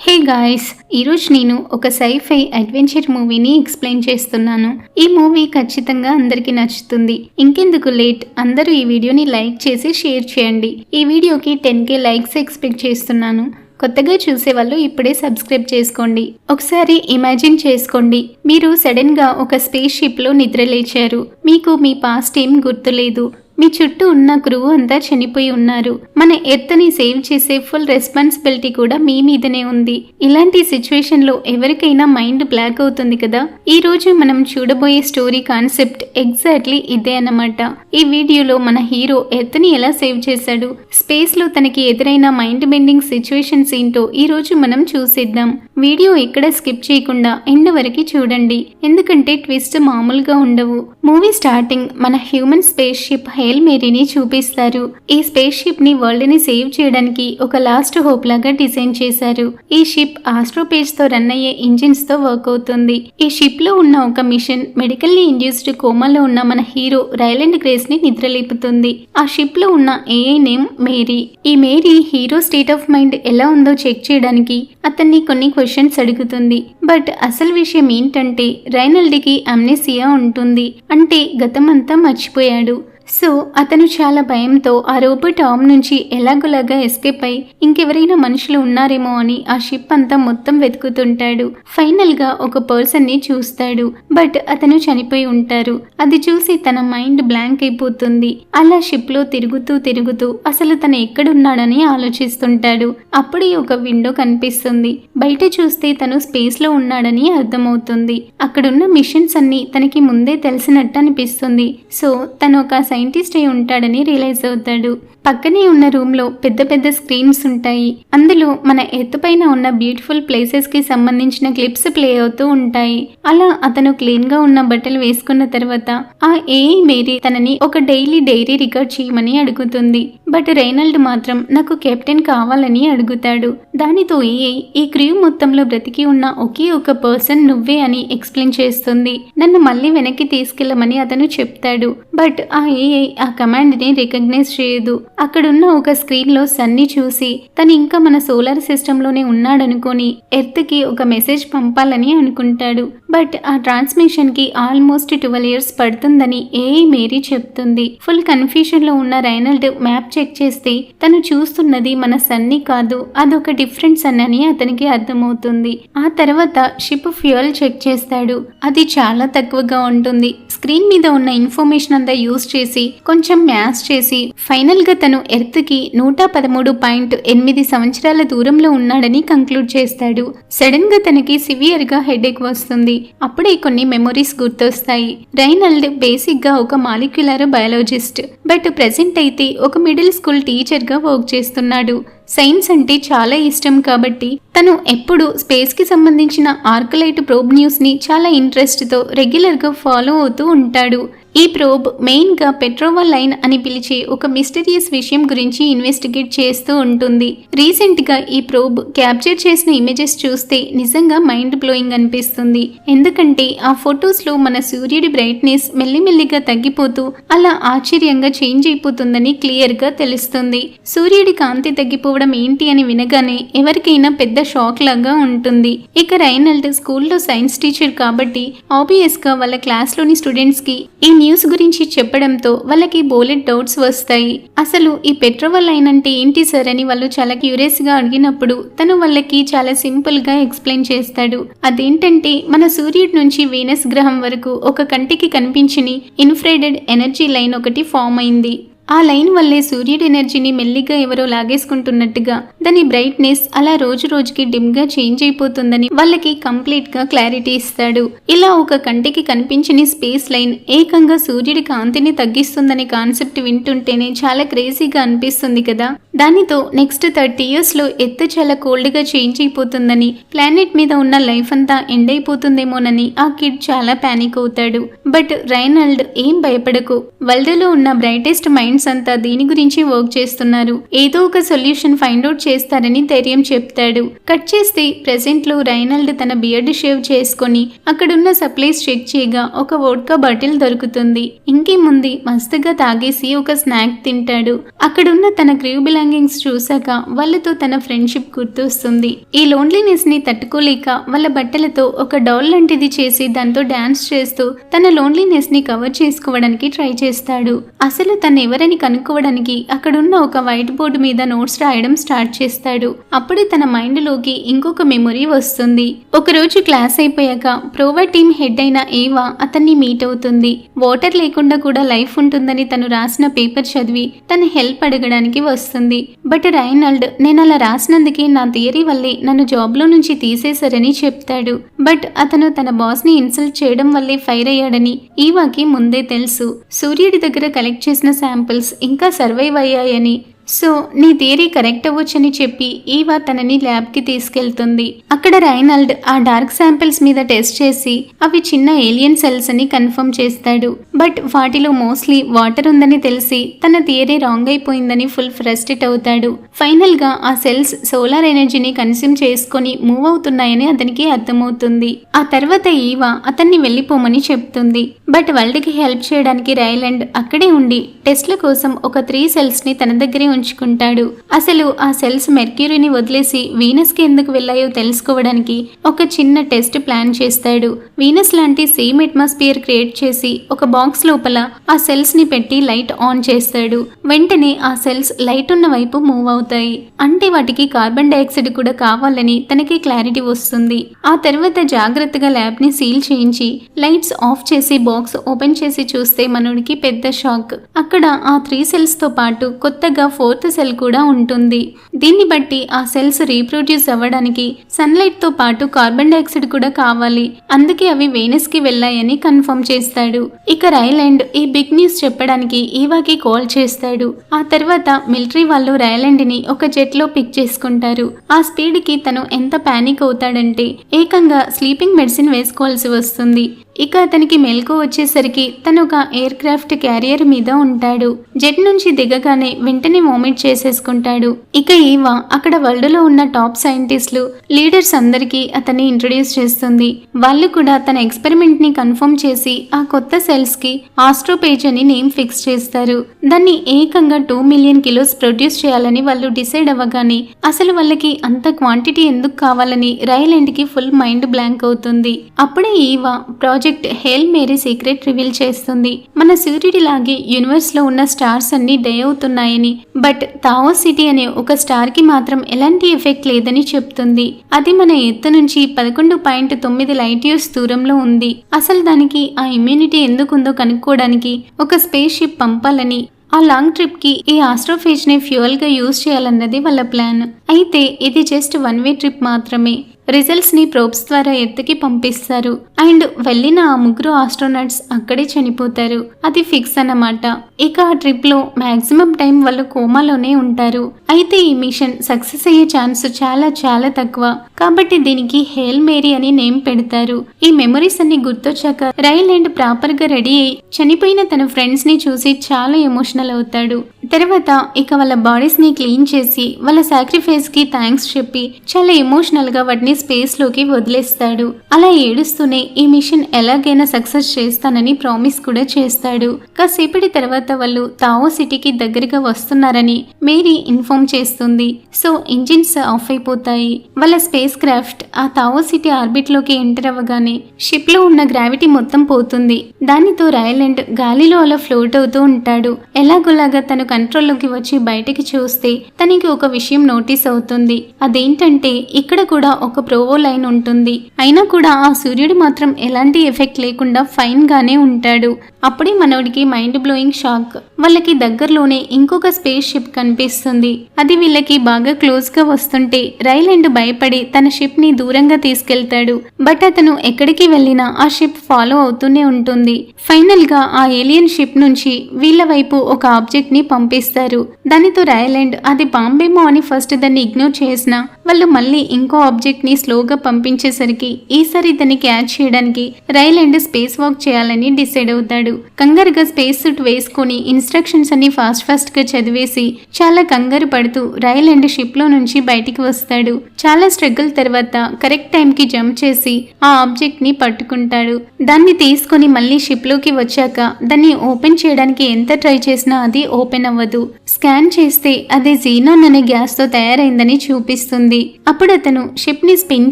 Hey guys, ఈరోజు నేను ఒక సైఫై అడ్వెంచర్ మూవీని ఎక్స్ప్లెయిన్ చేస్తున్నాను. ఈ మూవీ ఖచ్చితంగా అందరికీ నచ్చుతుంది. ఇంకెందుకు లేట్, అందరూ ఈ వీడియోని లైక్ చేసి షేర్ చేయండి. ఈ వీడియోకి 10K లైక్స్ ఎక్స్పెక్ట్ చేస్తున్నాను. కొత్తగా చూసేవాళ్ళు ఇప్పుడే సబ్స్క్రైబ్ చేసుకోండి. ఒకసారి ఇమాజిన్ చేసుకోండి, మీరు సడన్ గా ఒక స్పేస్ షిప్ లో నిద్రలేచారు. మీకు మీ పాస్ట్ ఏం గుర్తులేదు. మీ చుట్టూ ఉన్న క్రూ అంతా చనిపోయి ఉన్నారు. మన ఎర్త్ని సేవ్ చేసే ఫుల్ రెస్పాన్సిబిలిటీ కూడా మీ మీదనే ఉంది. ఇలాంటి సిచ్యువేషన్ లో ఎవరికైనా మైండ్ బ్లాక్ అవుతుంది కదా. ఈ రోజు మనం చూడబోయే స్టోరీ కాన్సెప్ట్ ఎగ్జాక్ట్లీ ఇదే అన్నమాట. ఈ వీడియోలో మన హీరో ఎర్త్ని ఎలా సేవ్ చేశాడు, స్పేస్ లో తనకి ఎదురైన మైండ్ బెండింగ్ సిచ్యువేషన్స్ ఏంటో ఈ రోజు మనం చూసేద్దాం. వీడియో ఎక్కడ స్కిప్ చేయకుండా ఎండ్ వరకు చూడండి, ఎందుకంటే ట్విస్ట్ మామూలుగా ఉండవు. మూవీ స్టార్టింగ్ మన హ్యూమన్ స్పేస్ షిప్ హెయిల్ మేరీని చూపిస్తారు. ఈ స్పేస్ షిప్ ని వరల్డ్ ని సేవ్ చేయడానికి ఒక లాస్ట్ హోప్ లాగా డిజైన్ చేశారు. ఈ షిప్ ఆస్ట్రోపేజ్ తో రన్ అయ్యే ఇంజిన్స్ తో వర్క్ అవుతుంది. ఈ షిప్ లో ఉన్న ఒక మిషన్ మెడికల్లీ ఇండ్యూస్డ్ కోమాలో ఉన్న మన హీరో రైలాండ్ గ్రేస్ ని నిద్రలేపుతుంది. ఆ షిప్ లో ఉన్న ఏఐ నేమ్ మేరీ. ఈ Mary hero state of mind ఎలా ఉందో చెక్ చేయడానికి అతన్ని కొన్ని క్వశ్చన్స్ అడుగుతుంది. బట్ అసలు విషయం ఏంటంటే రైనల్డ్ కి అమ్నెసియా ఉంటుంది, అంటే గతమంతా మర్చిపోయాడు. సో అతను చాలా భయంతో ఆ రోబోట్ ఆర్మ్ నుంచి ఎలాగోలాగా ఎస్కేప్ అయి ఇంకెవరైనా మనుషులు ఉన్నారేమో అని ఆ షిప్ అంతా మొత్తం వెతుకుతుంటాడు. ఫైనల్ గా ఒక పర్సన్ ని చూస్తాడు, బట్ అతను చనిపోయి ఉంటారు. అది చూసి తన మైండ్ బ్లాంక్ అయిపోతుంది. అలా షిప్ లో తిరుగుతూ అసలు తను ఎక్కడున్నాడని ఆలోచిస్తుంటాడు. అప్పుడే ఒక విండో కనిపిస్తుంది. బయట చూస్తే తను స్పేస్ లో ఉన్నాడని అర్థమవుతుంది. అక్కడున్న మిషన్స్ అన్ని తనకి ముందే తెలిసినట్టు అనిపిస్తుంది. సో తను ఒక సైంటిస్ట్ అయి ఉంటాడని రియలైజ్ అవుతాడు. పక్కనే ఉన్న రూమ్ లో పెద్ద పెద్ద స్క్రీన్స్ ఉంటాయి. అందులో మన ఎర్త్ పైన ఉన్న బ్యూటిఫుల్ ప్లేసెస్ కి సంబంధించిన క్లిప్స్ ప్లే అవుతూ ఉంటాయి. అలా అతను క్లీన్ గా ఉన్న బట్టలు వేసుకున్న తర్వాత ఆ ఏఐ మేరీ తనని ఒక డైరీ రికార్డ్ చేయమని అడుగుతుంది. బట్ రైనల్డ్ మాత్రం నాకు కెప్టెన్ కావాలని అడుగుతాడు. దానితో ఏఐ ఈ క్రూ మొత్తంలో బ్రతికి ఉన్న ఒకే ఒక పర్సన్ నువ్వే అని ఎక్స్ప్లెయిన్ చేస్తుంది. నన్ను మళ్ళీ వెనక్కి తీసుకెళ్లమని అతను చెప్తాడు. బట్ ఆ ఏఐ ఆ కమాండ్ ని రికగ్నైజ్ చేయదు. అక్కడున్న ఒక స్క్రీన్ లో సన్ని చూసి తను ఇంకా మన సోలార్ సిస్టమ్ లోనే ఉన్నాడనుకొని ఎర్త్ కి ఒక మెసేజ్ పంపాలని అనుకుంటాడు. బట్ ఆ ట్రాన్స్మిషన్ కి ఆల్మోస్ట్ 12 years పడుతుందని ఏఐ మేరీ చెప్తుంది. ఫుల్ కన్ఫ్యూజన్ లో ఉన్న రైనల్డ్ మ్యాప్ చెక్ చేస్తే తను చూస్తున్నది మన సన్ని కాదు, అదొక డిఫరెంట్ సన్ అని అతనికి అర్థమవుతుంది. ఆ తర్వాత షిప్ ఫ్యూయల్ చెక్ చేస్తాడు. అది చాలా తక్కువగా ఉంటుంది. స్క్రీన్ మీద ఉన్న ఇన్ఫర్మేషన్ అంతా యూజ్ చేసి కొంచెం మ్యాథ్స్ చేసి ఫైనల్ గా తను ఎర్త్ కి 113.8 సంవత్సరాల దూరంలో ఉన్నాడని కంక్లూడ్ చేస్తాడు. సడన్ గా తనకి సివియర్ గా హెడేక్ వస్తుంది. అప్పుడే కొన్ని మెమొరీస్ గుర్తొస్తాయి. రైనల్డ్ బేసిక్ గా ఒక మాలిక్యులర్ బయాలజిస్ట్, బట్ ప్రెసెంట్ అయితే ఒక మిడిల్ స్కూల్ టీచర్ గా వర్క్ చేస్తున్నాడు. సైన్స్ అంటే చాలా ఇష్టం కాబట్టి తను ఎప్పుడు స్పేస్ కి సంబంధించిన ఆర్కలైట్ ప్రోబ్ న్యూస్ ని చాలా ఇంట్రెస్ట్ తో రెగ్యులర్ గా ఫాలో అవుతూ ఉంటాడు. ఈ ప్రోబ్ మెయిన్ గా పెట్రోవా లైన్ అని పిలిచే ఒక మిస్టీరియస్ విషయం గురించి ఇన్వెస్టిగేట్ చేస్తూ ఉంటుంది. రీసెంట్ గా ఈ ప్రోబ్ క్యాప్చర్ చేసిన ఇమేజెస్ చూస్తే నిజంగా మైండ్ బ్లోయింగ్ అనిపిస్తుంది. ఎందుకంటే ఆ ఫొటోస్ లో మన సూర్యుడి బ్రైట్నెస్ మెల్లిమెల్లిగా తగ్గిపోతూ అలా ఆశ్చర్యంగా చేంజ్ అయిపోతుందని క్లియర్ గా తెలుస్తుంది. సూర్యుడి కాంతి తగ్గిపోవడం ఏంటి అని వినగానే ఎవరికైనా పెద్ద షాక్ లాగా ఉంటుంది. ఇక రైనల్డ్ స్కూల్లో సైన్స్ టీచర్ కాబట్టి ఆబ్వియస్ గా వాళ్ళ క్లాస్ లోని స్టూడెంట్స్ కి ఈ న్యూస్ గురించి చెప్పడంతో వాళ్ళకి బోలెడ్ డౌట్స్ వస్తాయి. అసలు ఈ పెట్రోవా లైన్ అంటే ఏంటి సార్ అని వాళ్ళు చాలా క్యూరియస్ గా అడిగినప్పుడు తను వాళ్ళకి చాలా సింపుల్ గా ఎక్స్ప్లెయిన్ చేస్తాడు. అదేంటంటే మన సూర్యుడి నుంచి వీనస్ గ్రహం వరకు ఒక కంటికి కనిపించని ఇన్ఫ్రారెడ్ ఎనర్జీ లైన్ ఒకటి ఫామ్ అయింది. ఆ లైన్ వల్లే సూర్యుడి ఎనర్జీని మెల్లిగా ఎవరో లాగేసుకుంటున్నట్టుగా దాని బ్రైట్నెస్ అలా రోజు రోజుకి డిమ్ గా చేంజ్ అయిపోతుందని వాళ్ళకి కంప్లీట్ గా క్లారిటీ ఇస్తాడు. ఇలా ఒక కంటికి కనిపించని స్పేస్ లైన్ ఏకంగా సూర్యుడి కాంతిని తగ్గిస్తుందనే కాన్సెప్ట్ వింటుంటేనే చాలా క్రేజీగా అనిపిస్తుంది కదా. దానితో నెక్స్ట్ 30 years లో ఎత్తు చాలా కోల్డ్ గా చేంజ్ అయిపోతుందని, ప్లానెట్ మీద ఉన్న లైఫ్ అంతా ఎండ్ అయిపోతుందేమోనని ఆ కిడ్ చాలా పానిక్ అవుతాడు. బట్ రైనల్డ్ ఏం భయపడకు, వరల్డ్ లో ఉన్న బ్రైటెస్ట్ మైండ్ మైండ్స్ అంతా దీని గురించి వర్క్ చేస్తున్నారు, ఏదో ఒక సొల్యూషన్ ఫైండ్ అవుట్ చేస్తారని ధైర్యం చెప్తాడు. కట్ చేస్తే ప్రెసెంట్ లో రైనాల్డ్ తన బియర్డ్ షేవ్ చేసుకుని అక్కడున్న సప్లైస్ చెక్ చేయగా ఒక వోడ్కా బాటిల్ దొరుకుతుంది. ఇంకేముంది, మస్తుగా తాగేసి ఒక స్నాక్ తింటాడు. అక్కడున్న తన క్రూ బిలాంగింగ్స్ చూశాక వాళ్ళతో తన ఫ్రెండ్షిప్ గుర్తొస్తుంది. ఈ లోన్లీనెస్ ని తట్టుకోలేక వాళ్ళ బట్టలతో ఒక డాల్ లాంటిది చేసి దాంతో డాన్స్ చేస్తూ తన లోన్లీనెస్ ని కవర్ చేసుకోవడానికి ట్రై చేస్తాడు. అసలు తను ఎవరని కనుక్కోవడానికి అక్కడున్న ఒక వైట్ బోర్డు మీద నోట్స్ రాయడం స్టార్ట్ చేస్తాడు. అప్పుడే తన మైండ్ లోకి ఇంకొక మెమొరీ వస్తుంది. ఒకరోజు క్లాస్ అయిపోయాక ప్రోవా టీమ్ హెడ్ అయిన ఏవా అతన్ని మీట్ అవుతుంది. వాటర్ లేకుండా కూడా లైఫ్ ఉంటుందని తను రాసిన పేపర్ చదివి తన హెల్ప్ అడగడానికి వస్తుంది. బట్ రైనాల్డ్ నేను అలా రాసినందుకే నా థియరీ వల్లే నన్ను జాబ్ లో నుంచి తీసేశారని చెప్తాడు. బట్ అతను తన బాస్ ని ఇన్సల్ట్ చేయడం వల్లే ఫైర్ అయ్యాడని ఈవాకి ముందే తెలుసు. సూర్యుడి దగ్గర కలెక్ట్ చేసిన శాంపిల్స్ ఇంకా సర్వైవ్ అయ్యాయని, సో నీ థియరీ కరెక్ట్ అవ్వచ్చని చెప్పి ఈవా తనని ల్యాబ్ కి తీసుకెళ్తుంది. అక్కడ రైనాల్డ్ ఆ డార్క్ శాంపిల్స్ మీద టెస్ట్ చేసి అవి చిన్న ఏలియన్ సెల్స్ అని కన్ఫర్మ్ చేస్తాడు. బట్ వాటిలో మోస్ట్లీ వాటర్ ఉందని తెలిసి తన థియరీ రాంగ్ అయిపోయిందని ఫుల్ ఫ్రస్ట్రేట్ అవుతాడు. ఫైనల్ గా ఆ సెల్స్ సోలార్ ఎనర్జీని కన్స్యూమ్ చేసుకుని మూవ్ అవుతున్నాయని అతనికి అర్థమవుతుంది. ఆ తర్వాత ఈవా అతన్ని వెళ్లిపోమని చెప్తుంది. బట్ వరల్డ్ కి హెల్ప్ చేయడానికి రైలాండ్ అక్కడే ఉండి టెస్ట్ల కోసం ఒక 3 సెల్స్ ని తన దగ్గరే ఉంచుకుంటాడు. అసలు ఆ సెల్స్ మెర్క్యూరీని వదిలేసి వీనస్ కి ఎందుకు వెళ్ళాయో తెలుసుకోవడానికి ఒక చిన్న టెస్ట్ ప్లాన్ చేస్తాడు. వీనస్ లాంటి సేమ్ అట్మాస్ఫియర్ క్రియేట్ చేసి ఒక బాక్స్ లోపల ఆ సెల్స్ ని పెట్టి లైట్ ఆన్ చేస్తాడు. వెంటనే ఆ సెల్స్ లైట్ ఉన్న వైపు మూవ్ అవుతాయి. అంటే వాటికి కార్బన్ డైఆక్సైడ్ కూడా కావాలని తనకి క్లారిటీ వస్తుంది. ఆ తర్వాత జాగ్రత్తగా ల్యాబ్ ని సీల్ చేయించి లైట్స్ ఆఫ్ చేసి బాక్స్ ఓపెన్ చేసి చూస్తే మనోడికి పెద్ద షాక్. అక్కడ ఆ 3 సెల్స్ తో పాటు కొత్తగా 4th సెల్ కూడా ఉంటుంది. దీన్ని బట్టి ఆ సెల్స్ రీప్రొడ్యూస్ అవ్వడానికి సన్లైట్ తో పాటు కార్బన్ డైఆక్సైడ్ కూడా కావాలి, అందుకే అవి వీనస్ కి వెళ్ళాయని కన్ఫర్మ్ చేస్తాడు. ఇక రైలాండ్ ఈ బిగ్ న్యూస్ చెప్పడానికి ఈవాకి కాల్ చేస్తాడు. ఆ తర్వాత మిలిటరీ వాళ్ళు రైలాండ్ ని ఒక జెట్ లో పిక్ చేసుకుంటారు. ఆ స్పీడ్ కి తను ఎంత పానిక్ అవుతాడంటే ఏకంగా స్లీపింగ్ మెడిసిన్ వేసుకోవాల్సి వస్తుంది. ఇక అతనికి మెలకు వచ్చేసరికి తను ఒక ఎయిర్ క్రాఫ్ట్ క్యారియర్ మీద ఉంటాడు. జెట్ నుంచి దిగగానే వెంటనే వామిట్ చేసేసుకుంటాడు. ఇక ఈవా అక్కడ వరల్డ్ లో ఉన్న టాప్ సైంటిస్టులు లీడర్స్ అందరికీ అతన్ని ఇంట్రొడ్యూస్ చేస్తుంది. వాళ్ళు కూడా తన ఎక్స్పెరిమెంట్ ని కన్ఫర్మ్ చేసి ఆ కొత్త సెల్స్ కి ఆస్ట్రోపేజ్ అని నేమ్ ఫిక్స్ చేస్తారు. దాన్ని ఏకంగా 2 మిలియన్ కిలోస్ ప్రొడ్యూస్ చేయాలని వాళ్ళు డిసైడ్ అవ్వగానే అసలు వాళ్ళకి అంత క్వాంటిటీ ఎందుకు కావాలని రైలాండ్ కి ఫుల్ మైండ్ బ్లాంక్ అవుతుంది. అప్పుడే Eva project Hail Mary secret reveal చేస్తుంది. మన సూర్యుడి లాగే యూనివర్స్ లో ఉన్న స్టార్స్ అన్ని డే అవుతున్నాయని, బట్ తావో సిటీ అనే ఒక స్టార్ కి మాత్రం ఎలాంటి ఎఫెక్ట్ లేదని చెప్తుంది. అది మన ఎత్తు నుంచి 11.9 లైట్ ఇయర్స్ దూరంలో ఉంది. అసలు దానికి ఆ ఇమ్యూనిటీ ఎందుకుందో కనుక్కోవడానికి ఒక స్పేస్ షిప్ పంపాలని, ఆ లాంగ్ ట్రిప్ కి ఈ ఆస్ట్రోఫేజ్ ని ఫ్యూయల్ గా యూజ్ చేయాలన్నది వాళ్ళ ప్లాన్. అయితే ఇది జస్ట్ 1 వే ట్రిప్ మాత్రమే. రిజల్ట్స్ ని ప్రోబ్స్ ద్వారా ఎత్తుకి పంపిస్తారు. అండ్ వెళ్ళిన ఆ 3 ఆస్ట్రోనట్స్ అక్కడే చనిపోతారు. అది ఫిక్స్ అన్నమాట. ఇక ఆ ట్రిప్ లో మాక్సిమం టైం వాళ్ళు కోమాలోనే ఉంటారు. అయితే ఈ మిషన్ సక్సెస్ అయ్యే ఛాన్స్ చాలా చాలా తక్కువ. కాబట్టి దీనికి హేల్ మేరీ అని నేమ్ పెడతారు. ఈ మెమరీస్ అన్ని గుర్తొచ్చాక రైలాండ్ ప్రాపర్ గా రెడీ అయి చనిపోయిన తన ఫ్రెండ్స్ ని చూసి చాలా ఎమోషనల్ అవుతాడు. తర్వాత ఇక వాళ్ళ బాడీస్ ని క్లీన్ చేసి వాళ్ళ సాక్రిఫైస్ కి థ్యాంక్స్ చెప్పి చాలా ఎమోషనల్ గా వాటిని స్పేస్ లోకి వదిలేస్తాడు. అలా ఏడుస్తూనే ఈ మిషన్ ఎలాగైనా సక్సెస్ చేస్తానని ప్రామిస్ కూడా చేస్తాడు. కాసేపటి తర్వాత వాళ్ళు తావో సిటీకి దగ్గరగా వస్తున్నారని మేరీ ఇన్ఫార్మ్ చేస్తుంది. సో ఇంజిన్స్ ఆఫ్ అయిపోతాయి. వాళ్ళ స్పేస్ క్రాఫ్ట్ ఆ తావో సిటీ ఆర్బిట్ లోకి ఎంటర్ అవ్వగానే షిప్ లో ఉన్న గ్రావిటీ మొత్తం పోతుంది. దానితో రైలాండ్ గాలిలో అలా ఫ్లోట్ అవుతూ ఉంటాడు. ఎలాగోలాగా తను కంట్రోల్లోకి వచ్చి బయటికి చూస్తే తనకి ఒక విషయం నోటీస్ అవుతుంది. అదేంటంటే ఇక్కడ కూడా ఒక ప్రోవో లైన్ ఉంటుంది. అయినా కూడా ఆ సూర్యుడు మాత్రం ఎలాంటి ఎఫెక్ట్ లేకుండా ఫైన్ గానే ఉంటాడు. అప్పుడే మనోడికి మైండ్ బ్లోయింగ్ షాక్. వాళ్ళకి దగ్గరలోనే ఇంకొక స్పేస్ షిప్ కనిపిస్తుంది. అది వీళ్ళకి బాగా క్లోజ్ గా వస్తుంటే రైలాండ్ భయపడి తన షిప్ ని దూరంగా తీసుకెళ్తాడు. బట్ అతను ఎక్కడికి వెళ్ళినా ఆ షిప్ ఫాలో అవుతూనే ఉంటుంది. ఫైనల్ గా ఆ ఏలియన్ షిప్ నుంచి వీళ్ళ వైపు ఒక ఆబ్జెక్ట్ ని పంపిస్తారు. దానితో రైలాండ్ అది బాంబేమో అని ఫస్ట్ దాన్ని ఇగ్నోర్ చేసినా వాళ్ళు మళ్ళీ ఇంకో ఆబ్జెక్ట్ ని స్లోగా పంపించేసరికి ఈసారి దాన్ని క్యాచ్ చేయడానికి రైలాండ్ స్పేస్ వాక్ చేయాలని డిసైడ్ అవుతాడు. కంగారుగా స్పేస్ సూట్ వేసుకుని ఇన్స్ట్రక్షన్స్ అన్ని ఫాస్ట్ గా చదివేసి చాలా కంగారు పడుతూ రైలాండ్ షిప్ లో నుంచి బయటికి వస్తాడు. చాలా స్ట్రగుల్ తర్వాత కరెక్ట్ టైం కి జంప్ చేసి ఆ ఆబ్జెక్ట్ ని పట్టుకుంటాడు. దాన్ని తీసుకుని మళ్ళీ షిప్ లోకి వచ్చాక దాన్ని ఓపెన్ చేయడానికి ఎంత ట్రై చేసినా అది ఓపెన్ అవ్వదు. స్కాన్ చేస్తే అది జీనాన్ అనే గ్యాస్ తో తయారైందని చూపిస్తుంది. అప్పుడు అతను షిప్ ని స్పిన్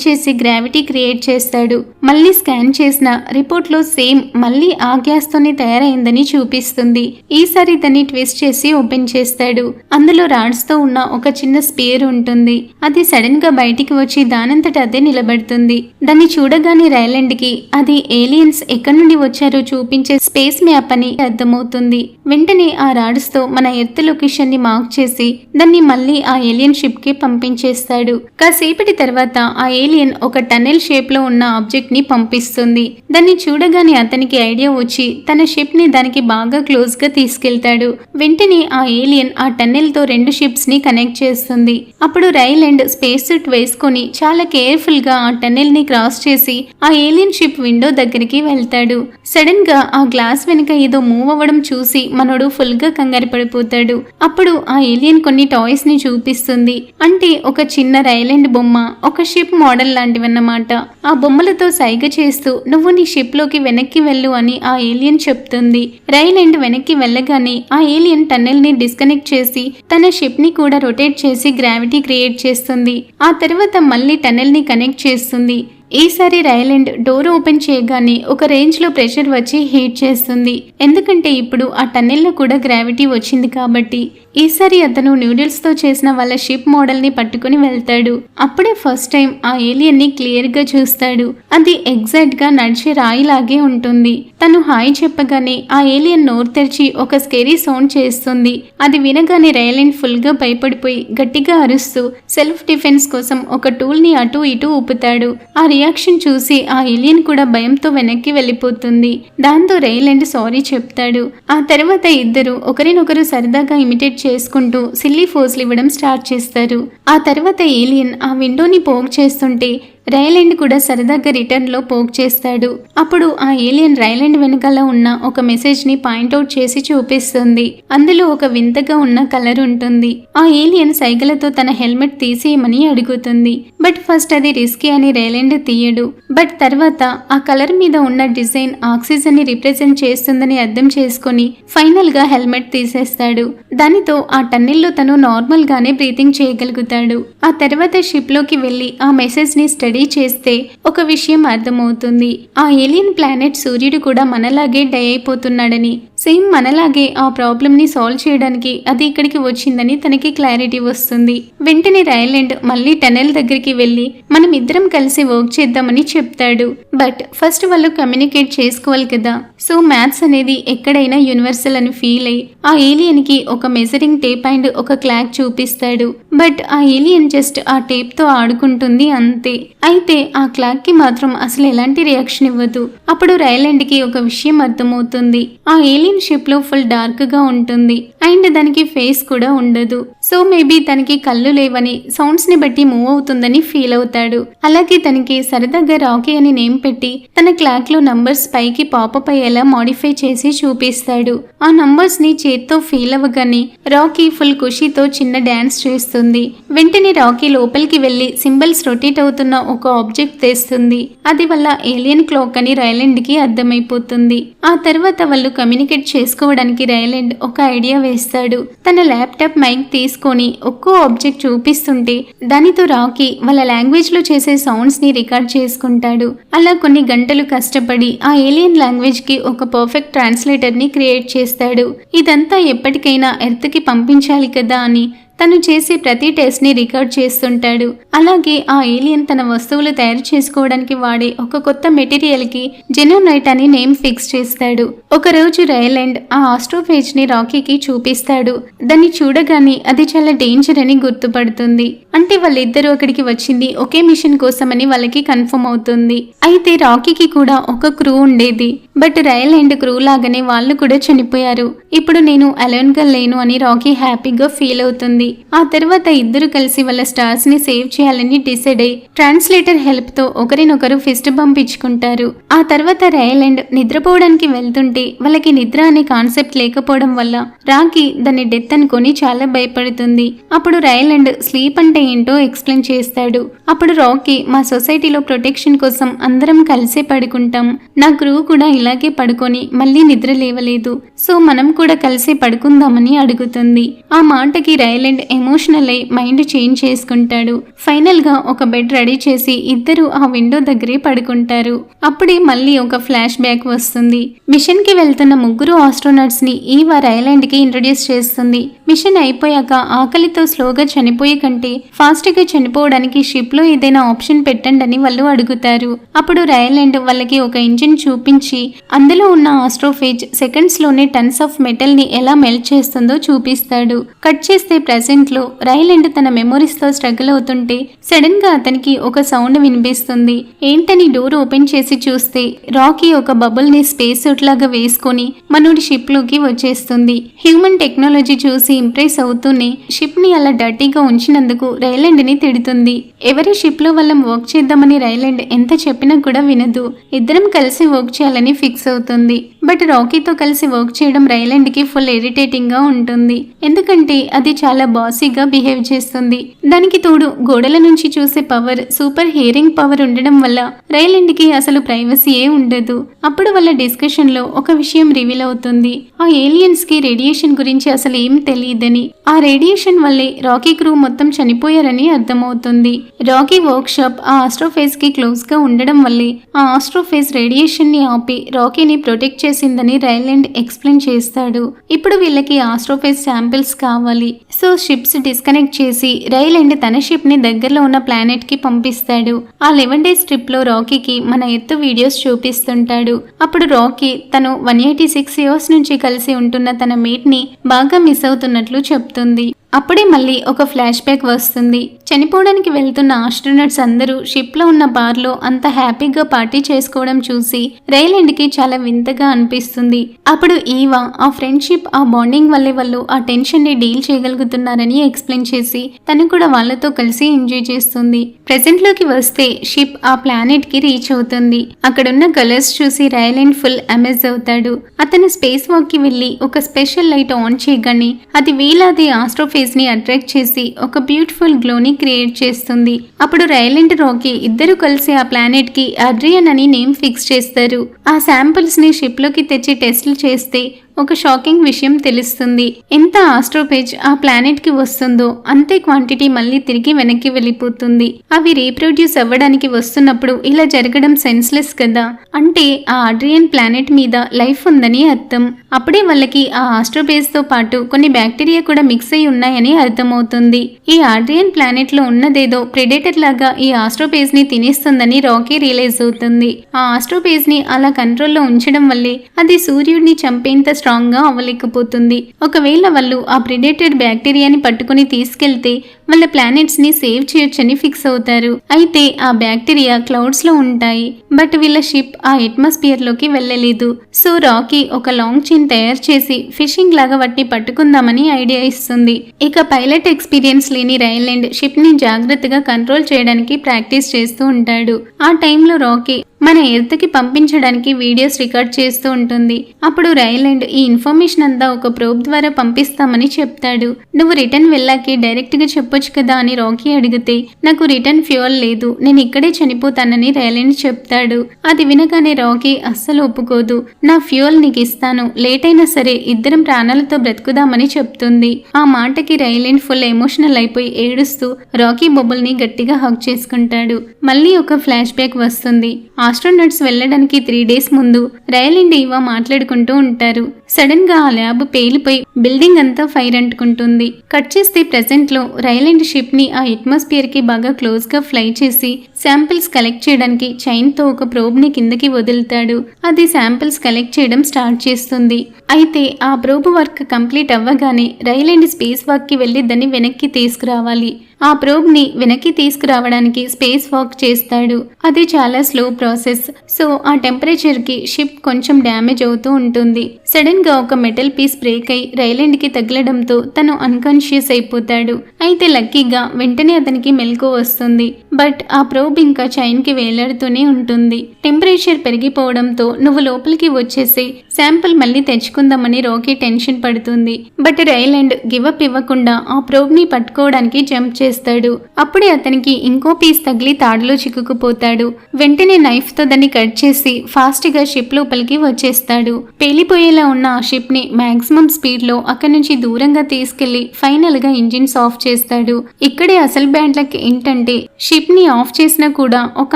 చేసి గ్రావిటీ క్రియేట్ చేస్తాడు. మళ్ళీ స్కాన్ చేసిన రిపోర్ట్ లో సేమ్ మళ్ళీ ఆ గ్యాస్ తోనే తయారైందని చూపిస్తుంది. ఈసారి దాన్ని ట్విస్ట్ చేసి ఓపెన్ చేస్తాడు. అందులో రాడ్స్ తో ఉన్న ఒక చిన్న స్పియర్ ఉంటుంది. అది సడన్ గా బయటికి వచ్చి దానంతట అదే నిలబడుతుంది. దాన్ని చూడగానే రైలాండ్ కి అది ఏలియన్స్ ఎక్కడి నుండి వచ్చారో చూపించే స్పేస్ మ్యాప్ అని అర్థమవుతుంది. వెంటనే ఆ రాడ్స్ తో మన ఎర్త్ లొకేషన్ ని మార్క్ చేసి దాన్ని మళ్ళీ ఆ ఏలియన్ షిప్ కి పంపించేస్తాడు. కాసేపటి తర్వాత ఆ ఏలియన్ ఒక టన్నెల్ షేప్ లో ఉన్న ఆబ్జెక్ట్ ని పంపిస్తుంది. దాన్ని చూడగానే అతనికి ఐడియా వచ్చి తన షిప్ ని దానికి బాగా క్లోజ్ గా తీసుకెళ్తాడు. వెంటనే ఆ ఏలియన్ ఆ టన్నెల్ తో 2 షిప్స్ ని కనెక్ట్ చేస్తుంది. అప్పుడు రైలాండ్ స్పేస్ సూట్ వేసుకుని చాలా కేర్ఫుల్ గా ఆ టన్నెల్ ని క్రాస్ చేసి ఆ ఏలియన్ షిప్ విండో దగ్గరికి వెళ్తాడు. సడన్ గా ఆ గ్లాస్ వెనుక ఏదో మూవ్ అవ్వడం చూసి మనోడు ఫుల్ గా కంగారు పడిపోతాడు. అప్పుడు ఆ ఏలియన్ కొన్ని టాయ్స్ ని చూపిస్తుంది. అంటే ఒక చిన్న రైలాండ్ బొమ్మ, ఒక షిప్ మోడల్ లాంటివన్నమాట. ఆ బొమ్మలతో సైగ చేస్తూ నువ్వు నీ షిప్ లోకి వెనక్కి వెళ్ళు అని ఆ ఏలియన్ చెప్తుంది. రైలాండ్ వెనక్కి వెళ్ళగానే ఆ ఏలియన్ టన్నెల్ ని డిస్కనెక్ట్ చేసి తన షిప్ ని కూడా రొటేట్ చేసి గ్రావిటీ క్రియేట్ చేస్తుంది. ఆ తర్వాత మళ్ళీ టన్నెల్ ని కనెక్ట్ చేస్తుంది. ఈసారి రైలాండ్ డోర్ ఓపెన్ చేయగానే ఒక రేంజ్ లో ప్రెషర్ వచ్చి హీట్ చేస్తుంది. ఎందుకంటే ఇప్పుడు ఆ టన్నెల్లో కూడా గ్రావిటీ వచ్చింది కాబట్టి. ఈసారి అతను న్యూడిల్స్ తో చేసిన వాళ్ళ షిప్ మోడల్ ని పట్టుకుని వెళ్తాడు. అప్పుడే ఫస్ట్ టైం ఆ ఏలియన్ ని క్లియర్ గా చూస్తాడు. అది ఎగ్జాక్ట్ గా నడిచే రాయిలాగే ఉంటుంది. తను హాయ్ చెప్పగానే ఆ ఏలియన్ నోరు తెరిచి ఒక స్కేరీ సౌండ్ చేస్తుంది. అది వినగానే రైలాండ్ ఫుల్ గా భయపడిపోయి గట్టిగా అరుస్తూ సెల్ఫ్ డిఫెన్స్ కోసం ఒక టూల్ ని అటు ఇటు ఊపుతాడు. ఆ రియాక్షన్ చూసి ఆ ఏలియన్ కూడా భయంతో వెనక్కి వెళ్ళిపోతుంది. దాంతో రైలాండ్ సారీ చెప్తాడు. ఆ తర్వాత ఇద్దరు ఒకరినొకరు సరదాగా ఇమిటేట్ చేసుకుంటూ సిల్లీ ఫోర్స్లు ఇవ్వడం స్టార్ట్ చేస్తారు. ఆ తర్వాత ఏలియన్ ఆ విండోని పోక్ చేస్తుంటే రైలాండ్ కూడా సరదాగా రిటర్న్ లో పోక్ చేస్తాడు. అప్పుడు ఆ ఏలియన్ రైలాండ్ వెనకాల ఉన్న ఒక మెసేజ్ ని పాయింట్అవుట్ చేసి చూపిస్తుంది. అందులో ఒక వింతగా ఉన్న కలర్ ఉంటుంది. ఆ ఏలియన్ సైగలతో తన హెల్మెట్ తీసేయమని అడుగుతుంది. బట్ ఫస్ట్ అది రిస్కీ అని రైలాండ్ తీయడు. బట్ తర్వాత ఆ కలర్ మీద ఉన్న డిజైన్ ఆక్సిజన్ ని రిప్రజెంట్ చేస్తుందని అర్థం చేసుకుని ఫైనల్ గా హెల్మెట్ తీసేస్తాడు. దానితో ఆ టన్నెల్లో తను నార్మల్ గానే బ్రీతింగ్ చేయగలుగుతాడు. ఆ తర్వాత షిప్ లోకి వెళ్లి ఆ మెసేజ్ ని స్టడీ చేస్తే ఒక విషయం అర్థమవుతుంది. ఆ ఏలియన్ ప్లానెట్ సూర్యుడు కూడా మనలాగే డై అయిపోతున్నాడని, సేమ్ మనలాగే ఆ ప్రాబ్లమ్ ని సాల్వ్ చేయడానికి అది ఇక్కడికి వచ్చిందని తనకి క్లారిటీ వస్తుంది. వెంటనే రైలాండ్ మళ్ళీ టనెల్ దగ్గరికి వెళ్లి మనం ఇద్దరం కలిసి వర్క్ చేద్దామని చెప్తాడు. బట్ ఫస్ట్ వాళ్ళు కమ్యూనికేట్ చేసుకోవాలి కదా. సో మ్యాథ్స్ అనేది ఎక్కడైనా యూనివర్సల్ అని ఫీల్ అయ్యి ఆ ఏలియన్ కి ఒక మెజరింగ్ టేప్ అండ్ ఒక క్లాక్ చూపిస్తాడు. బట్ ఆ ఏలియన్ జస్ట్ ఆ టేప్ తో ఆడుకుంటుంది అంతే. అయితే ఆ క్లాక్ కి మాత్రం అసలు ఎలాంటి రియాక్షన్ ఇవ్వదు. అప్పుడు రైలాండ్ కి ఒక విషయం అర్థమవుతుంది. ఆ ఏలియన్ షిప్ లో ఫుల్ డార్క్ గా ఉంటుంది అండ్ దానికి ఫేస్ కూడా ఉండదు. సో మేబీ తనకి కళ్ళు లేవని సౌండ్స్ ని బట్టి మూవ్ అవుతుందని ఫీల్ అవుతాడు. అలాగే తనకి సరదాగా రాకీ అని నేమ్ పెట్టి తన క్లాక్ లో నంబర్స్ పైకి పాపప్ అయ్యేలా మాడిఫై చేసి చూపిస్తాడు. ఆ నంబర్స్ ని చేత్తో ఫీల్ అవ్వగానే రాకీ ఫుల్ ఖుషీతో చిన్న డాన్స్ చేస్తుంది. వెంటనే రాకీ లోపలికి వెళ్లి సింబల్స్ రొటేట్ అవుతున్న ఒక ఆబ్జెక్ట్ తెస్తుంది. అది వల్ల ఏలియన్ క్లాక్ అని రైలాండ్ కి అర్థమైపోతుంది. ఆ తర్వాత వాళ్ళు కమ్యూనికేట్ చేసుకోవడానికి రైలాండ్ ఒక ఐడియా వేస్తాడు. తన ల్యాప్టాప్ మైక్ తీసుకొని ఒక్కో ఆబ్జెక్ట్ చూపిస్తుంటే దానితో రాకీ వాళ్ళ లాంగ్వేజ్ లో చేసే సౌండ్స్ ని రికార్డ్ చేసుకుంటాడు. అలా కొన్ని గంటలు కష్టపడి ఆ ఏలియన్ లాంగ్వేజ్ కి ఒక పర్ఫెక్ట్ ట్రాన్స్లేటర్ ని క్రియేట్ చేస్తాడు. ఇదంతా ఎప్పటికైనా ఎర్త్ కి పంపించాలి కదా అని తను చేసే ప్రతి టెస్ట్ ని రికార్డ్ చేస్తుంటాడు. అలాగే ఆ ఏలియన్ తన వస్తువులు తయారు చేసుకోవడానికి వాడే ఒక కొత్త మెటీరియల్ కి జెనోనైట్ అని నేమ్ ఫిక్స్ చేస్తాడు. ఒక రోజు రైలాండ్ ఆ ఆస్ట్రోఫేజ్ ని రాకీకి చూపిస్తాడు. దాన్ని చూడగానే అది చాలా డేంజర్ అని గుర్తుపడుతుంది. అంటే వాళ్ళిద్దరూ అక్కడికి వచ్చింది ఒకే మిషన్ కోసమని వాళ్ళకి కన్ఫర్మ్ అవుతుంది. అయితే రాకీకి కూడా ఒక క్రూ ఉండేది. బట్ రైలాండ్ క్రూ లాగానే వాళ్ళు కూడా చనిపోయారు. ఇప్పుడు నేను అలోన్ గా లేను అని రాకీ హ్యాపీగా ఫీల్ అవుతుంది. ఆ తర్వాత ఇద్దరు కలిసి వాళ్ళ స్టార్స్ ని సేవ్ చేయాలని డిసైడ్ అయ్యి ట్రాన్స్లేటర్ హెల్ప్ తో ఒకరినొకరు ఫిస్ట్ బంప్ ఇచ్చుకుంటారు. ఆ తర్వాత రైలాండ్ నిద్రపోవడానికి వెళ్తుంటే వాళ్ళకి నిద్ర అనే కాన్సెప్ట్ లేకపోవడం వల్ల రాకీ దాన్ని డెత్ అనుకొని చాలా భయపడుతుంది. అప్పుడు రైలాండ్ స్లీప్ అంటే ఏంటో ఎక్స్ప్లెయిన్ చేస్తాడు. అప్పుడు రాకీ మా సొసైటీలో ప్రొటెక్షన్ కోసం అందరం కలిసే పడుకుంటాం, నా క్రూ కూడా ఇలాగే పడుకొని మళ్ళీ నిద్ర లేవలేదు, సో మనం కూడా కలిసి పడుకుందామని అడుగుతుంది. ఆ మాటకి రైలాండ్ ఎమోషనల్ అయి మైండ్ చేంజ్ చేసుకుంటాడు. ఫైనల్ గా ఒక బెడ్ రెడీ చేసి ఇద్దరు ఆ విండో దగ్గరే పడుకుంటారు. అప్పుడే మళ్ళీ ఒక ఫ్లాష్ బ్యాక్ వస్తుంది. మిషన్ కి వెళ్తున్న ముగ్గురు ఆస్ట్రోనట్స్ ని ఈవా రైలాండ్ కి ఇంట్రడ్యూస్ చేస్తుంది. మిషన్ అయిపోయాక ఆకలితో స్లోగా చనిపోయే కంటే ఫాస్ట్ గా చనిపోవడానికి షిప్ లో ఏదైనా ఆప్షన్ పెట్టండి అని వాళ్ళు అడుగుతారు. అప్పుడు రైలాండ్ వాళ్ళకి ఒక ఇంజిన్ చూపించి అందులో ఉన్న ఆస్ట్రోఫేజ్ సెకండ్స్ లోనే టన్స్ ఆఫ్ మెటల్ ని ఎలా మెల్ట్ చేస్తుందో చూపిస్తాడు. కట్ చేస్తే ప్రెసెంట్ లో రైలాండ్ తన మెమోరీస్ తో స్ట్రగుల్ అవుతుంటే సడన్ గా అతనికి ఒక సౌండ్ వినిపిస్తుంది. ఏంటని డోర్ ఓపెన్ చేసి చూస్తే రాకీ ఒక బబుల్ ని స్పేస్ సూట్ లాగా వేసుకొని మనోడి షిప్ లోకి వచ్చేస్తుంది. హ్యూమన్ టెక్నాలజీ చూసి ఇంప్రెస్ అవుతూనే షిప్ ని అలా డర్టీగా ఉంచినందుకు రైలాండ్ ని తిడుతుంది. ఎవరి షిప్ లో వాళ్ళం వర్క్ చేద్దామని రైలాండ్ ఎంత చెప్పినా కూడా వినదు. ఇద్దరం కలిసి వర్క్ చేయాలని ఫిక్స్ అవుతుంది. బట్ రాకీతో కలిసి వర్క్ చేయడం రైలాండ్ కి ఫుల్ ఇరిటేటింగ్ గా ఉంటుంది. ఎందుకంటే అది చాలా బాసీగా బిహేవ్ చేస్తుంది. దానికి తోడు గోడల నుంచి చూసే పవర్, సూపర్ హియరింగ్ పవర్ ఉండడం వల్ల రైలాండ్ కి అసలు ప్రైవసీయే ఉండదు. అప్పుడు వాళ్ళ డిస్కషన్ లో ఒక విషయం రివీల్ అవుతుంది. ఆ ఏలియన్స్ కి రేడియేషన్ గురించి అసలు ఏం తెలియదని, ఆ రేడియేషన్ వల్లే రాకీ క్రూ మొత్తం చనిపోయారని అర్థమవుతుంది. రాకీ వర్క్ షాప్ ఆ ఆస్ట్రోఫేజ్ కి క్లోజ్ గా ఉండడం వల్లే ఆ ఆస్ట్రోఫేజ్ రేడియేషన్ ని ఆపి రాకీని ప్రొటెక్ట్ చేసిందని రైలాండ్ ఎక్స్ప్లెయిన్ చేస్తాడు. ఇప్పుడు వీళ్ళకి ఆస్ట్రోఫేజ్ శాంపిల్స్ కావాలి. సో షిప్స్ డిస్కనెక్ట్ చేసి రైలాండ్ తన షిప్ ని దగ్గరలో ఉన్న ప్లానెట్ కి పంపిస్తాడు. ఆ 11 డేస్ ట్రిప్ లో రాకీకి మన ఎత్తు వీడియోస్ చూపిస్తుంటాడు. అప్పుడు రాకీ తను 186 ఇయర్స్ నుంచి కలిసి ఉంటున్న తన మేట్ ని బాగా మిస్ అవుతున్నట్లు చెప్తుంది. అప్పుడే మళ్ళీ ఒక ఫ్లాష్ బ్యాక్ వస్తుంది. చనిపోవడానికి వెళ్తున్న ఆస్ట్రోనట్స్ అందరూ షిప్ లో ఉన్న బార్ లో అంత హ్యాపీగా పార్టీ చేసుకోవడం చూసి రైలాండ్ కి చాలా వింతగా అనిపిస్తుంది. అప్పుడు ఈవా ఆ ఫ్రెండ్షిప్, ఆ బాండింగ్ వల్లే వాళ్ళు ఆ టెన్షన్ ని డీల్ చేయగలుగుతున్నారని ఎక్స్ప్లెయిన్ చేసి తను కూడా వాళ్ళతో కలిసి ఎంజాయ్ చేస్తుంది. ప్రెసెంట్ లోకి వస్తే షిప్ ఆ ప్లానెట్ కి రీచ్ అవుతుంది. అక్కడున్న కలర్స్ చూసి రైలాండ్ ఫుల్ అమేజ్ అవుతాడు. అతను స్పేస్ వాక్ కి వెళ్లి ఒక స్పెషల్ లైట్ ఆన్ చేయగానే అది వేలాది ఆస్ట్రోఫేజ్ ని అట్రాక్ట్ చేసి ఒక బ్యూటిఫుల్ గ్లోని క్రియేట్ చేస్తుంది. అప్పుడు రైలాండ్, రాకీ ఇద్దరు కలిసి ఆ ప్లానెట్ కి అడ్రియన్ అని నేమ్ ఫిక్స్ చేస్తారు. ఆ శాంపిల్స్ ని షిప్ లోకి తెచ్చి టెస్టులు చేస్తే ఒక షాకింగ్ విషయం తెలుస్తుంది. ఎంత ఆస్ట్రోఫేజ్ ఆ ప్లానెట్ కి వస్తుందో అంతే క్వాంటిటీ మళ్ళీ తిరిగి వెనక్కి వెళ్ళిపోతుంది. అవి రీప్రొడ్యూస్ అవ్వడానికి వస్తున్నప్పుడు ఇలా జరగడం సెన్స్లెస్ కదా. అంటే ఆ అడ్రియన్ ప్లానెట్ మీద లైఫ్ ఉందని అర్థం. అప్పుడే వాళ్ళకి ఆ ఆస్ట్రోఫేజ్ తో పాటు కొన్ని బ్యాక్టీరియా కూడా మిక్స్ అయి ఉన్నాయని అర్థమవుతుంది. ఈ అడ్రియన్ ప్లానెట్ లో ఉన్నదేదో ప్రెడేటర్ లాగా ఈ ఆస్ట్రోఫేజ్ ని తినేస్తుందని రాకీ రియలైజ్ అవుతుంది. ఆ ఆస్ట్రోఫేజ్ ని అలా కంట్రోల్లో ఉంచడం వల్లే అది సూర్యుడిని చంపేంత స్ట్రాంగ్ గా అవ్వలేకపోతుంది. ఒకవేళ వాళ్ళు ఆ ప్రెడేటెడ్ బ్యాక్టీరియాని పట్టుకుని తీసుకెళ్తే వాళ్ళ ప్లానెట్స్ ని సేవ్ చేయొచ్చని ఫిక్స్ అవుతారు. అయితే ఆ బ్యాక్టీరియా క్లౌడ్స్ లో ఉంటాయి. బట్ వీళ్ళ షిప్ ఆ అట్మాస్ఫియర్ లోకి వెళ్ళలేదు. సో రాకీ ఒక లాంగ్ చైన్ తయారు చేసి ఫిషింగ్ లాగా వాటిని పట్టుకుందామని ఐడియా ఇస్తుంది. ఇక పైలట్ ఎక్స్పీరియన్స్ లేని రైలాండ్ షిప్ ని జాగ్రత్తగా కంట్రోల్ చేయడానికి ప్రాక్టీస్ చేస్తూ ఉంటాడు. ఆ టైంలో రాకీ మన ఎర్త్ కి పంపించడానికి వీడియోస్ రికార్డ్ చేస్తూ ఉంటుంది. అప్పుడు రైలాండ్ ఈ ఇన్ఫర్మేషన్ అంతా ఒక ప్రోబ్ ద్వారా పంపిస్తామని చెప్తాడు. నువ్వు రిటర్న్ వెళ్ళాకే డైరెక్ట్ గా చెప్పొచ్చు కదా అని రాకీ అడిగితే నాకు రిటర్న్ ఫ్యూయల్ లేదు, నేను ఇక్కడే చనిపోతానని రైలాండ్ చెప్తాడు. అది వినగానే రాకీ అస్సలు ఒప్పుకోదు. నా ఫ్యూయల్ నీకు ఇస్తాను, లేట్ అయినా సరే ఇద్దరం ప్రాణాలతో బ్రతుకుదామని చెప్తుంది. ఆ మాటకి రైలాండ్ ఫుల్ ఎమోషనల్ అయిపోయి ఏడుస్తూ రాకీ బబుల్ ని గట్టిగా హగ్ చేసుకుంటాడు. మళ్ళీ ఒక ఫ్లాష్ బ్యాక్ వస్తుంది. ఆస్ట్రోనట్స్ వెళ్ళడానికి 3 డేస్ ముందు రైలాండ్, ఈవా మాట్లాడుకుంటూ ఉంటారు. సడన్ గా ఆ ల్యాబ్ పేలిపోయి బిల్డింగ్ అంతా ఫైర్ అంటుకుంటుంది. కట్ చేస్తే ప్రెసెంట్ లో రైలాండ్ షిప్ ని ఆ అట్మాస్ఫియర్ కి బాగా క్లోజ్ గా ఫ్లై చేసి శాంపిల్స్ కలెక్ట్ చేయడానికి చైన్ తో ఒక ప్రోబ్ ని కిందకి వదులుతాడు. అది శాంపిల్స్ కలెక్ట్ చేయడం స్టార్ట్ చేస్తుంది. అయితే ఆ ప్రోబ్ వర్క్ కంప్లీట్ అవ్వగానే రైలాండ్ స్పేస్ వాక్ కి వెళ్లి దాన్ని వెనక్కి తీసుకురావాలి. ఆ ప్రోబ్ ని వెనక్కి తీసుకురావడానికి స్పేస్ వాక్ చేస్తాడు. అది చాలా స్లో ప్రాసెస్. సో ఆ టెంపరేచర్ కి షిప్ కొంచెం డ్యామేజ్ అవుతూ ఉంటుంది. సడన్ గా ఒక మెటల్ పీస్ బ్రేక్ అయి రైలాండ్ కి తగలడంతో తను అన్కాన్షియస్ అయిపోతాడు. అయితే లక్కీగా వెంటనే అతనికి మెలకు వస్తుంది. బట్ ఆ ప్రోబ్ ఇంకా చైన్ కి వేలాడుతూనే ఉంటుంది. టెంపరేచర్ పెరిగిపోవడంతో నువ్వు లోపలికి వచ్చేసి శాంపుల్ మళ్ళీ తెచ్చుకుందామని రాకీ టెన్షన్ పడుతుంది. బట్ రైలాండ్ గివప్ ఇవ్వకుండా ఆ ప్రోబ్ ని పట్టుకోవడానికి జంప్ చేస్తాడు. అప్పుడే అతనికి ఇంకో పీస్ తగిలి తాడులో చిక్కుకుపోతాడు. వెంటనే నైఫ్ తో దాన్ని కట్ చేసి ఫాస్ట్ గా షిప్ లోపలికి వచ్చేస్తాడు. పేలిపోయేలా ఉన్న ఆ షిప్ ని మాక్సిమం స్పీడ్ లో అక్కడి నుంచి దూరంగా తీసుకెళ్లి ఫైనల్ గా ఇంజిన్స్ ఆఫ్ చేస్తాడు. ఇక్కడే అసలు బ్యాడ్ లక్ ఏంటంటే షిప్ ని ఆఫ్ చేసినా కూడా ఒక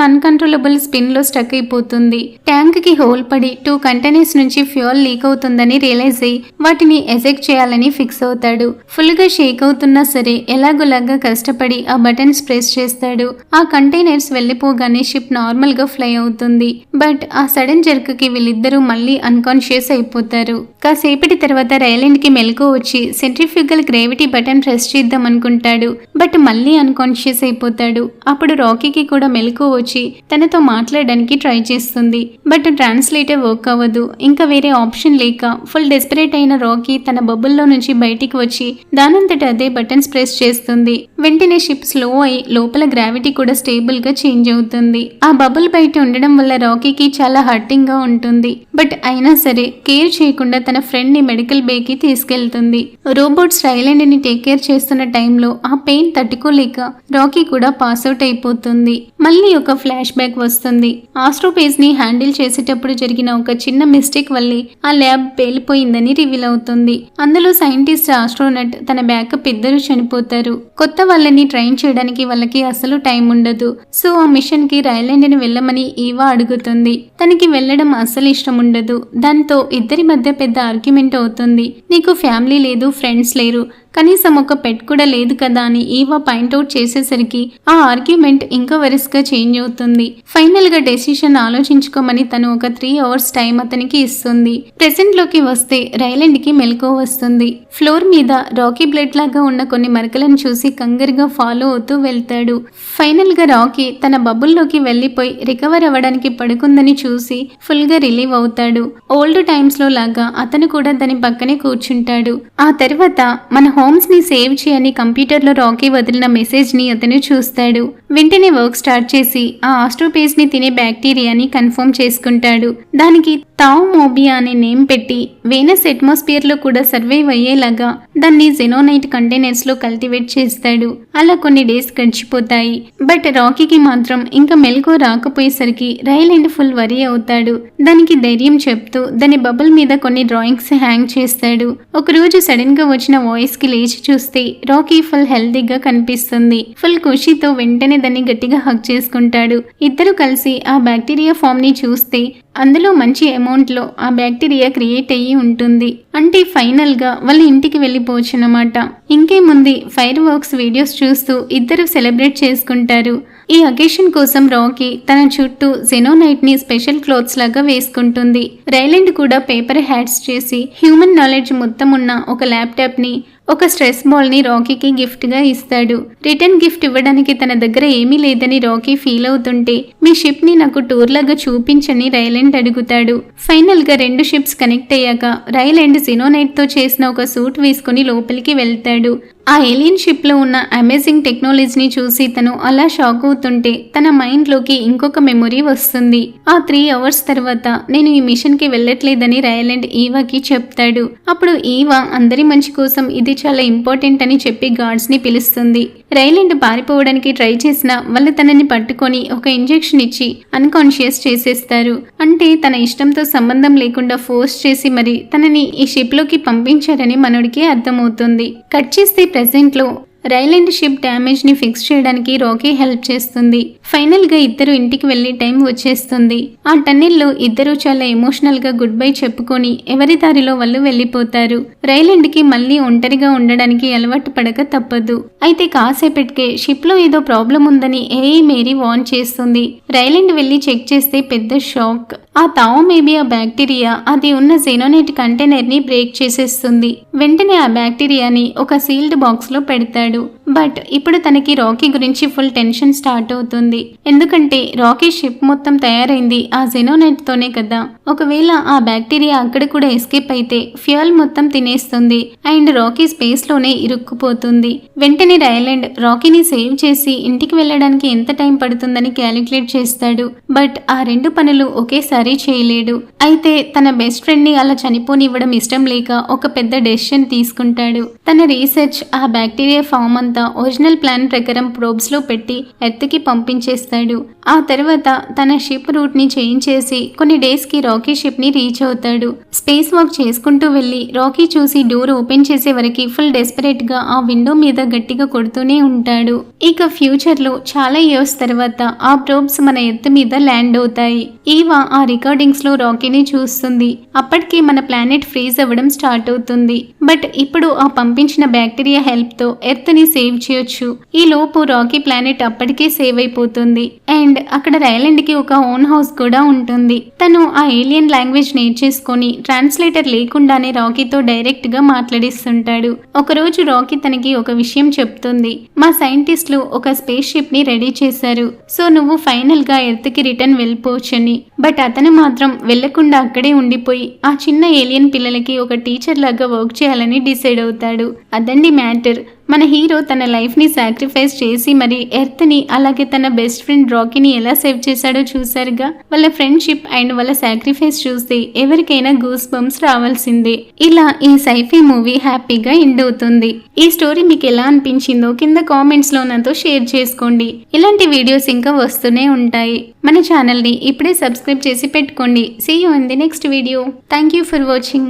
అన్కంట్రోలబుల్ స్పిన్ లో స్టక్ అయిపోతుంది. ట్యాంక్ కి హోల్ పడి 2 కంటైనర్స్ నుంచి ఫ్యూయల్ లీక్ అవుతుందని రియలైజ్ అయ్యి వాటిని ఎజెక్ట్ చేయాలని ఫిక్స్ అవుతాడు. ఫుల్ గా షేక్ అవుతున్నా సరే ఎలాగోలాగా కష్టపడి ఆ బటన్స్ ప్రెస్ చేస్తాడు. ఆ కంటైనర్స్ వెళ్లిపోగానే షిప్ నార్మల్ గా ఫ్లై అవుతుంది. బట్ ఆ సడన్ జర్క్ కి వీళ్ళిద్దరూ మళ్ళీ అన్కాన్షియస్ అయిపోతారు. కాసేపటి తర్వాత రైలాండ్ కి మెలకు వచ్చి సెంట్రిఫ్యూగల్ గ్రావిటీ బటన్ ప్రెస్ చేద్దాం అనుకుంటాడు. బట్ మళ్ళీ అన్కాన్షియస్ అయిపోతాడు. అప్పుడు రాకీకి కూడా మెలకు వచ్చి తనతో మాట్లాడడానికి ట్రై చేస్తుంది. బట్ ట్రాన్స్లేటర్ వర్క్ అవ్వదు. ఇంకా వేరే ఆప్షన్ లేక ఫుల్ డెస్పరేట్ అయిన రాకీ తన బబుల్లో నుంచి బయటికి వచ్చి దానంతట అదే బటన్స్ ప్రెస్ చేస్తుంది. వెంటనే షిప్ స్లో అయి లోపల గ్రావిటీ కూడా స్టేబుల్ గా చేంజ్ అవుతుంది. ఆ బబుల్ బయట ఉండడం వల్ల రాకీకి చాలా హర్టింగ్ గా ఉంటుంది. బట్ అయినా సరే కేర్ చేయకుండా తన ఫ్రెండ్ ని మెడికల్ బే కి తీసుకెళ్తుంది. రోబోట్స్ రైలాండ్ ని టేక్ కేర్ చేస్తున్న టైంలో ఆ పెయిన్ తట్టుకోలేక రాకీ కూడా పాస్అవుట్ అయిపోతుంది. మళ్ళీ ఒక ఫ్లాష్ బ్యాక్ వస్తుంది. ఆస్ట్రోపేజ్ ని హ్యాండిల్ చేసేటప్పుడు జరిగిన ఒక చిన్న మిస్టేక్ వల్లే ఆ ల్యాబ్ పేలిపోయిందని రివీల్ అవుతుంది. అందులో సైంటిస్ట్, ఆస్ట్రోనట్, తన బ్యాకప్ ఇద్దరు చనిపోతారు. కొత్త వాళ్ళని ట్రైన్ చేయడానికి వాళ్ళకి అసలు టైం ఉండదు. సో ఆ మిషన్ కి రైలాండ్ ని వెళ్ళమని ఈవా అడుగుతుంది. తనకి వెళ్ళడం అసలు ఇష్టం ఉండదు. దాంతో ఇద్దరి మధ్య పెద్ద ఆర్గ్యుమెంట్ అవుతుంది. నీకు ఫ్యామిలీ లేదు, ఫ్రెండ్స్ లేరు, కనీసం ఒక పెట్ కూడా లేదు కదా అని ఈవా పాయింట్అవుట్ చేసేసరికి ఆ ఆర్గ్యుమెంట్ ఇంకా వరుసగా చేంజ్ అవుతుంది. ఫైనల్ గా డెసిషన్ ఆలోచించుకోమని తను ఒక 3 hours టైం అతనికి ఇస్తుంది. ప్రెసెంట్ లోకి వస్తే రైలాండ్ కి మెలకు వస్తుంది. ఫ్లోర్ మీద రాకీ బ్లడ్ లాగా ఉన్న కొన్ని మరకలను చూసి కంగారుగా ఫాలో అవుతూ వెళ్తాడు. ఫైనల్ గా రాకీ తన బబుల్లోకి వెళ్లిపోయి రికవర్ అవ్వడానికి పడుకుందని చూసి ఫుల్ గా రిలీవ్ అవుతాడు. ఓల్డ్ టైమ్స్ లో లాగా అతను కూడా దాని పక్కనే కూర్చుంటాడు. ఆ తర్వాత మన హోమ్స్ ని సేవ్ చేయని కంప్యూటర్ లో రాకీ వదిలిన మెసేజ్ ని అతను చూస్తాడు. వెంటనే వర్క్ స్టార్ట్ చేసి ఆ ఆస్ట్రోపేజ్ ని తినే బ్యాక్టీరియాని కన్ఫర్మ్ చేసుకుంటాడు. దానికి థామోబియా అనే నేమ్ పెట్టి వేనస్ అట్మాస్ఫియర్ లో కూడా సర్వైవ్ అయ్యేలాగా దాన్ని జెనోనైట్ కంటైనర్స్ లో కల్టివేట్ చేస్తాడు. అలా కొన్ని డేస్ గడిచిపోతాయి. బట్ రాకీకి మాత్రం ఇంకా మెలకు రాకపోయేసరికి రైలాండ్ ఫుల్ వరీ అవుతాడు. దానికి ధైర్యం చెప్తూ దాని బబుల్ మీద కొన్ని డ్రాయింగ్స్ హ్యాంగ్ చేస్తాడు. ఒక రోజు సడన్ గా వచ్చిన వాయిస్ కి లేచి చూస్తే రాకీ ఫుల్ హెల్తీగా కనిపిస్తుంది. ఫుల్ ఖుషీతో వెంటనే దాన్ని గట్టిగా హగ్ చేసుకుంటాడు. ఇద్దరు కలిసి ఆ బ్యాక్టీరియా ఫామ్ ని చూస్తే అందులో మంచి అమౌంట్ లో ఆ బ్యాక్టీరియా క్రియేట్ అయ్యి ఉంటుంది. అంటే ఫైనల్ గా వాళ్ళ ఇంటికి వెళ్ళిపోవచ్చు అన్నమాట. ఇంకేముంది, ఫైర్ వర్క్స్ వీడియోస్ చూస్తూ ఇద్దరు సెలబ్రేట్ చేసుకుంటారు. ఈ అకేషన్ కోసం రాకీ తన చుట్టూ జెనోనైట్ ని స్పెషల్ క్లోత్స్ లాగా వేసుకుంటుంది. రైలాండ్ కూడా పేపర్ హ్యాట్స్ చేసి హ్యూమన్ నాలెడ్జ్ మొత్తం ఉన్న ఒక ల్యాప్టాప్ ని, ఒక స్ట్రెస్ బాల్ ని రాకీకి గిఫ్ట్ గా ఇస్తాడు. రిటర్న్ గిఫ్ట్ ఇవ్వడానికి తన దగ్గర ఏమీ లేదని రాకీ ఫీల్ అవుతుంటే మీ షిప్ ని నాకు టూర్ లాగా చూపించని రైలాండ్ అడుగుతాడు. ఫైనల్ గా 2 షిప్స్ కనెక్ట్ అయ్యాక రైలాండ్ జెనోనైట్ తో చేసిన ఒక సూట్ వేసుకుని లోపలికి వెళ్తాడు. ఆ ఏలియన్ షిప్ లో ఉన్న అమేజింగ్ టెక్నాలజీని చూసి తను అలా షాక్ అవుతుంటే తన మైండ్ లోకి ఇంకొక మెమొరీ వస్తుంది. ఆ 3 hours తర్వాత నేను ఈ మిషన్ కి వెళ్ళట్లేదని రైలాండ్ ఈవాకి చెప్తాడు. అప్పుడు ఈవా అందరి మంచి కోసం ఇది చాలా ఇంపార్టెంట్ అని చెప్పి గార్డ్స్ ని పిలుస్తుంది. రైలాండ్ పారిపోవడానికి ట్రై చేసినా వాళ్ళు తనని పట్టుకొని ఒక ఇంజెక్షన్ ఇచ్చి అన్కాన్షియస్ చేసేస్తారు. అంటే తన ఇష్టంతో సంబంధం లేకుండా ఫోర్స్ చేసి మరి తనని ఈ షిప్ లోకి పంపించారని మనోడికి అర్థమవుతుంది. కట్ చేస్తే ప్రెసెంట్ లో రైలాండ్ షిప్ డ్యామేజ్ ని ఫిక్స్ చేయడానికి రాకీ హెల్ప్ చేస్తుంది. ఫైనల్ గా ఇద్దరు ఇంటికి వెళ్లే టైం వచ్చేస్తుంది. ఆ టన్నెల్లో ఇద్దరు చాలా ఎమోషనల్ గా గుడ్ బై చెప్పుకొని ఎవరి దారిలో వాళ్ళు వెళ్లిపోతారు. రైలాండ్ కి మళ్ళీ ఒంటరిగా ఉండడానికి అలవాటు పడక తప్పదు. అయితే కాసేపటికే షిప్ లో ఏదో ప్రాబ్లం ఉందని మేరీ వార్న్ చేస్తుంది. రైలాండ్ వెళ్లి చెక్ చేస్తే పెద్ద షాక్. ఆ థామోబియా బ్యాక్టీరియా అది ఉన్న జెనోనైట్ కంటైనర్ ని బ్రేక్ చేసేస్తుంది. వెంటనే ఆ బ్యాక్టీరియాని ఒక సీల్డ్ బాక్స్ లో పెడతాడు. బట్ ఇప్పుడు తనకి రాకీ గురించి ఫుల్ టెన్షన్ స్టార్ట్ అవుతుంది. ఎందుకంటే రాకీ షిప్ మొత్తం తయారైంది ఆ జెనోనైట్ తోనే కదా. ఒకవేళ ఆ బ్యాక్టీరియా అక్కడ కూడా ఎస్కేప్ అయితే ఫ్యూయల్ మొత్తం తినేస్తుంది అండ్ రాకీ స్పేస్ లోనే ఇరుక్కుపోతుంది. వెంటనే రైలాండ్ రాకీని సేవ్ చేసి ఇంటికి వెళ్ళడానికి ఎంత టైం పడుతుందని క్యాలిక్యులేట్ చేస్తాడు. బట్ ఆ రెండు పనులు ఒకేసారి చేయలేడు. అయితే తన బెస్ట్ ఫ్రెండ్ ని అలా చనిపోనివ్వడం ఇష్టం లేక ఒక పెద్ద డెసిషన్ తీసుకుంటాడు. తన రీసెర్చ్ ఆ బ్యాక్టీరియా ఫామ్ అంతా ఒరిజినల్ ప్లాన్ ప్రకారం ప్రోబ్స్ లో పెట్టి ఎర్త్ కి పంపించేస్తాడు. ఆ తర్వాత తన షిప్ రూట్ ని చేంజ్ చేసి కొన్ని డేస్ కి రాకీ షిప్ ని రీచ్ అవుతాడు. స్పేస్ వాక్ చేసుకుంటూ వెళ్లి రాకీ చూసి డోర్ ఓపెన్ చేసే వరకు ఫుల్ డెస్పరేట్ గా ఆ విండో మీద గట్టిగా కొడుతూనే ఉంటాడు. ఇక ఫ్యూచర్ లో చాలా ఇయర్స్ తర్వాత ఆ ప్రోబ్స్ మన ఎర్త్ మీద ల్యాండ్ అవుతాయి. ఈవా ఆ రికార్డింగ్స్ లో రాకీని చూస్తుంది. అప్పటికి మన ప్లానెట్ ఫ్రీజ్ అవ్వడం స్టార్ట్ అవుతుంది. బట్ ఇప్పుడు ఆ పంపించిన బ్యాక్టీరియా హెల్ప్ తో ఎర్త్ ని సేవ్ చేయొచ్చు. ఈ లోపు రాకీ ప్లానెట్ అప్పటికే సేవ్ అయిపోతుంది అండ్ అక్కడ రైలాండ్ కి ఒక ఓన్ హౌస్ కూడా ఉంటుంది. తను ఆ ఏలియన్ లాంగ్వేజ్ నేర్చేసుకొని ట్రాన్స్లేటర్ లేకుండానే రాకీతో డైరెక్ట్ గా మాట్లాడిస్తుంటాడు. ఒకరోజు రాకీ తనకి ఒక విషయం చెప్తుంది. మా సైంటిస్టులు ఒక స్పేస్ షిప్ ని రెడీ చేశారు. సో నువ్వు ఫైనల్ గా ఎర్త్ కి రిటర్న్ వెళ్ళిపోవచ్చని. బట్ అతను మాత్రం వెళ్లకుండా అక్కడే ఉండిపోయి ఆ చిన్న ఏలియన్ పిల్లలకి ఒక టీచర్ లాగా వర్క్ చేయాలని డిసైడ్ అవుతాడు. అదండి మ్యాటర్. మన హీరో తన లైఫ్ ని సాక్రిఫైస్ చేసి మరి ఎర్త్ ని అలాగే తన బెస్ట్ ఫ్రెండ్ రాకీని ఎలా సేవ్ చేశాడో చూసారుగా. వాళ్ళ ఫ్రెండ్షిప్ అండ్ వాళ్ళ సాక్రిఫైస్ చూస్తే ఎవరికైనా గూస్ బంప్స్ రావాల్సిందే. ఇలా ఈ సైఫై మూవీ హ్యాపీగా ఎండ్ అవుతుంది. ఈ స్టోరీ మీకు ఎలా అనిపించిందో కింద కామెంట్స్ లో నాతో షేర్ చేసుకోండి. ఇలాంటి వీడియోస్ ఇంకా వస్తూనే ఉంటాయి. మన ఛానల్ ని ఇప్పుడే సబ్స్క్రైబ్ చేసి పెట్టుకోండి. See you in the next video. Thank you for watching.